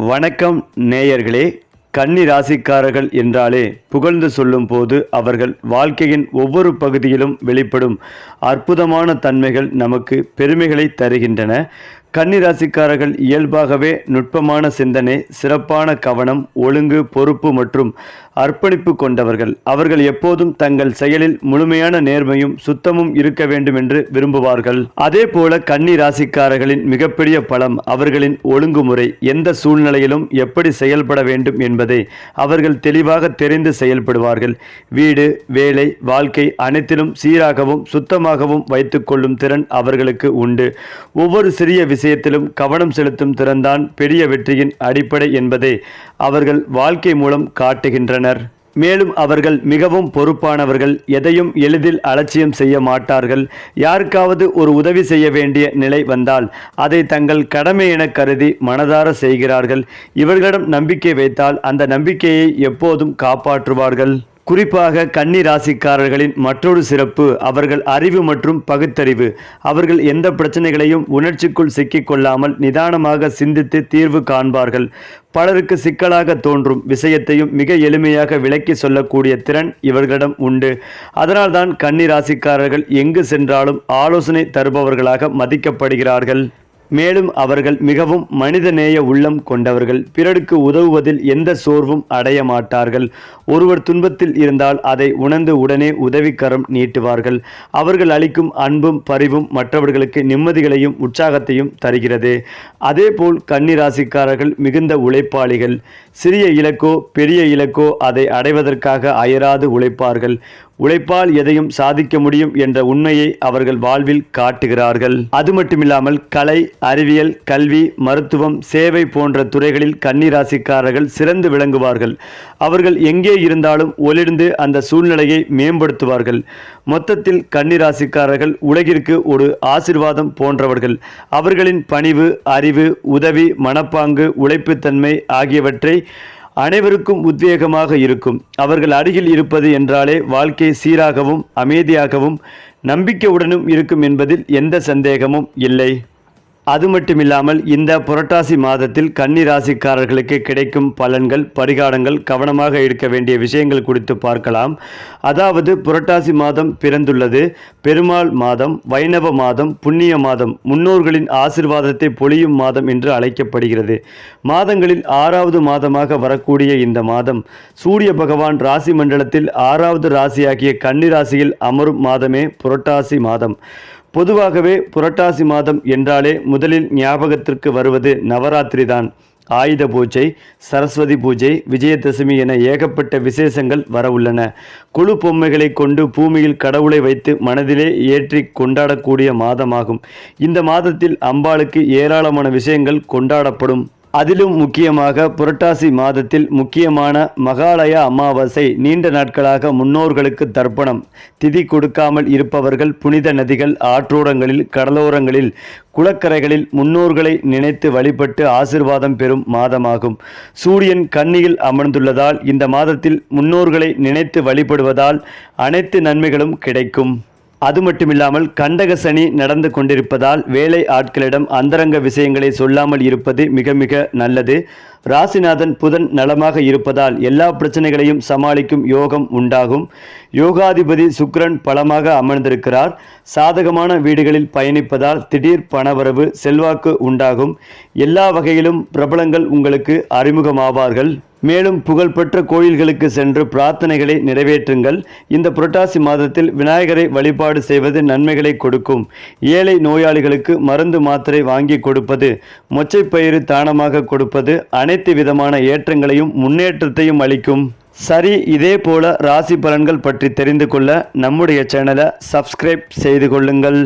வணக்கம் நேயர்களே. கன்னி ராசிக்காரர்கள் என்றாலே புகழ்ந்து சொல்லும் போது அவர்கள் வாழ்க்கையின் ஒவ்வொரு பகுதியிலும் வெளிப்படும் அற்புதமான தன்மைகள் நமக்கு பெருமைகளை தருகின்றன. கன்னி ராசிக்காரர்கள் இயல்பாகவே நுட்பமான சிந்தனை, சிறப்பான கவனம், ஒழுங்கு, பொறுப்பு மற்றும் அர்ப்பணிப்பு கொண்டவர்கள். அவர்கள் எப்போதும் தங்கள் செயலில் முழுமையான நேர்மையும் சுத்தமும் இருக்க வேண்டும் என்று விரும்புவார்கள். அதே போல கன்னி ராசிக்காரர்களின் மிகப்பெரிய பலம் அவர்களின் ஒழுங்குமுறை. எந்த சூழ்நிலையிலும் எப்படி செயல்பட வேண்டும் என்பதை அவர்கள் தெளிவாக தெரிந்து செயல்படுவார்கள். வீடு, வேலை, வாழ்க்கை அனைத்திலும் சீராகவும் சுத்தமாகவும் வைத்துக் கொள்ளும் திறன் அவர்களுக்கு உண்டு. ஒவ்வொரு சிறிய விஷயத்திலும் கவனம் செலுத்தும் திறன்தான் பெரிய வெற்றியின் அடிப்படை என்பதை அவர்கள் வாழ்க்கை மூலம் காட்டுகின்றனர். மேலும் அவர்கள் மிகவும் பொறுப்பானவர்கள். எதையும் எளிதில் அலட்சியம் செய்ய மாட்டார்கள். யாருக்காவது ஒரு உதவி செய்ய வேண்டிய நிலை வந்தால் அதை தங்கள் கடமை என கருதி மனதார செய்கிறார்கள். இவர்களிடம் நம்பிக்கை வைத்தால் அந்த நம்பிக்கையை எப்போதும் காப்பாற்றுவார்கள். குறிப்பாக கன்னி ராசிக்காரர்களின் மற்றொரு சிறப்பு அவர்கள் அறிவு மற்றும் பகுத்தறிவு. அவர்கள் எந்த பிரச்சனைகளையும் உணர்ச்சிக்குள் சிக்கிக்கொள்ளாமல் நிதானமாக சிந்தித்து தீர்வு காண்பார்கள். பலருக்கு சிக்கலாக தோன்றும் விஷயத்தையும் மிக எளிமையாக விளக்கி சொல்லக்கூடிய திறன் இவர்களிடம் உண்டு. அதனால்தான் கன்னி ராசிக்காரர்கள் எங்கு சென்றாலும் ஆலோசனை தருபவர்களாக மதிக்கப்படுகிறார்கள். மேலும் அவர்கள் மிகவும் மனிதநேய உள்ளம் கொண்டவர்கள். பிறருக்கு உதவுவதில் எந்த சோர்வும் அடைய மாட்டார்கள். ஒருவர் துன்பத்தில் இருந்தால் அதை உணர்ந்து உடனே உதவிக்கரம் நீட்டுவார்கள். அவர்கள் அளிக்கும் அன்பும் பரிவும் மற்றவர்களுக்கு நிம்மதிகளையும் உற்சாகத்தையும் தருகிறது. அதேபோல் கன்னி ராசிக்காரர்கள் மிகுந்த உழைப்பாளிகள். சிறிய இலக்கோ பெரிய இலக்கோ அதை அடைவதற்காக அயராது உழைப்பார்கள். உழைப்பால் எதையும் சாதிக்க முடியும் என்ற உண்மையை அவர்கள் வாழ்வில் காட்டுகிறார்கள். அது மட்டுமில்லாமல் கலை, அறிவியல், கல்வி, மருத்துவம், சேவை போன்ற துறைகளில் கன்னி ராசிக்காரர்கள் சிறந்து விளங்குவார்கள். அவர்கள் எங்கே இருந்தாலும் ஒளிர்ந்து அந்த சூழ்நிலையை மேம்படுத்துவார்கள். மொத்தத்தில் கன்னி ராசிக்காரர்கள் உலகிற்கு ஒரு ஆசீர்வாதம் போன்றவர்கள். அவர்களின் பணிவு, அறிவு, உதவி, மனப்பாங்கு, உழைப்புத்தன்மை ஆகியவற்றை அனைவருக்கும் உத்வேகமாக இருக்கும். அவர்கள் அருகில் இருப்பது என்றாலே வாழ்க்கை சீராகவும் அமைதியாகவும் நம்பிக்கையுடனும் இருக்கும் என்பதில் எந்த சந்தேகமும் இல்லை. அது மட்டுமில்லாமல் இந்த புரட்டாசி மாதத்தில் கன்னி ராசிக்காரர்களுக்கு கிடைக்கும் பலன்கள், பரிகாரங்கள், கவனமாக இருக்க வேண்டிய விஷயங்கள் குறித்து பார்க்கலாம். அதாவது புரட்டாசி மாதம் பிறந்துள்ளது பெருமாள் மாதம், வைணவ மாதம், புண்ணிய மாதம், முன்னோர்களின் ஆசிர்வாதத்தை பொழியும் மாதம் என்று அழைக்கப்படுகிறது. மாதங்களில் 6வது மாதமாக வரக்கூடிய இந்த மாதம் சூரிய பகவான் ராசி மண்டலத்தில் 6வது ராசியாகிய கன்னி ராசியில் அமரும் மாதமே புரட்டாசி மாதம். பொதுவாகவே புரட்டாசி மாதம் என்றாலே முதலில் ஞாபகத்திற்கு வருவது நவராத்திரி தான். ஆயுத பூஜை, சரஸ்வதி பூஜை, விஜயதசமி என ஏகப்பட்ட விசேஷங்கள் வரவுள்ளன. கொழு பொம்மைகளை கொண்டு பூமியில் கடவுளை வைத்து மனதிலே ஏற்றி கொண்டாடக்கூடிய மாதமாகும். இந்த மாதத்தில் அம்பாளுக்கு ஏராளமான விஷயங்கள் கொண்டாடப்படும். அதிலும் முக்கியமாக புரட்டாசி மாதத்தில் முக்கியமான மகாலய அமாவாசை. நீண்ட நாட்களாக முன்னோர்களுக்கு தர்ப்பணம் திதி கொடுக்காமல் இருப்பவர்கள் புனித நதிகள், ஆற்றோரங்களில், கடலோரங்களில், குளக்கரைகளில் முன்னோர்களை நினைத்து வழிபட்டு ஆசிர்வாதம் பெறும் மாதமாகும். சூரியன் கன்னியில் அமர்ந்துள்ளதால் இந்த மாதத்தில் முன்னோர்களை நினைத்து வழிபடுவதால் அனைத்து நன்மைகளும் கிடைக்கும். அது மட்டுமில்லாமல் கண்டக சனி நடந்து கொண்டிருப்பதால் வேலை ஆட்களிடம் அந்தரங்க விஷயங்களை சொல்லாமல் இருப்பது மிக மிக நல்லது. ராசிநாதன் புதன் நலமாக இருப்பதால் எல்லா பிரச்சனைகளையும் சமாளிக்கும் யோகம் உண்டாகும். யோகாதிபதி சுக்கிரன் பலமாக அமர்ந்திருக்கிறார். சாதகமான வீடுகளில் பயணிப்பதால் திடீர் பணவரவு, செல்வாக்கு உண்டாகும். எல்லா வகையிலும் பிரபலங்கள் உங்களுக்கு அறிமுகமாவார்கள். மேலும் புகழ்பெற்ற கோயில்களுக்கு சென்று பிரார்த்தனைகளை நிறைவேற்றுங்கள். இந்த புரட்டாசி மாதத்தில் விநாயகரை வழிபாடு செய்வது நன்மைகளை கொடுக்கும். ஏழை நோயாளிகளுக்கு மருந்து மாத்திரை வாங்கி கொடுப்பது, மொச்சைப்பயிறு தானமாக கொடுப்பது அனைத்து விதமான ஏற்றங்களையும் முன்னேற்றத்தையும் அளிக்கும். சரி, இதே போல ராசி பலன்கள் பற்றி தெரிந்து கொள்ள நம்முடைய சேனலை சப்ஸ்கிரைப் செய்து கொள்ளுங்கள்.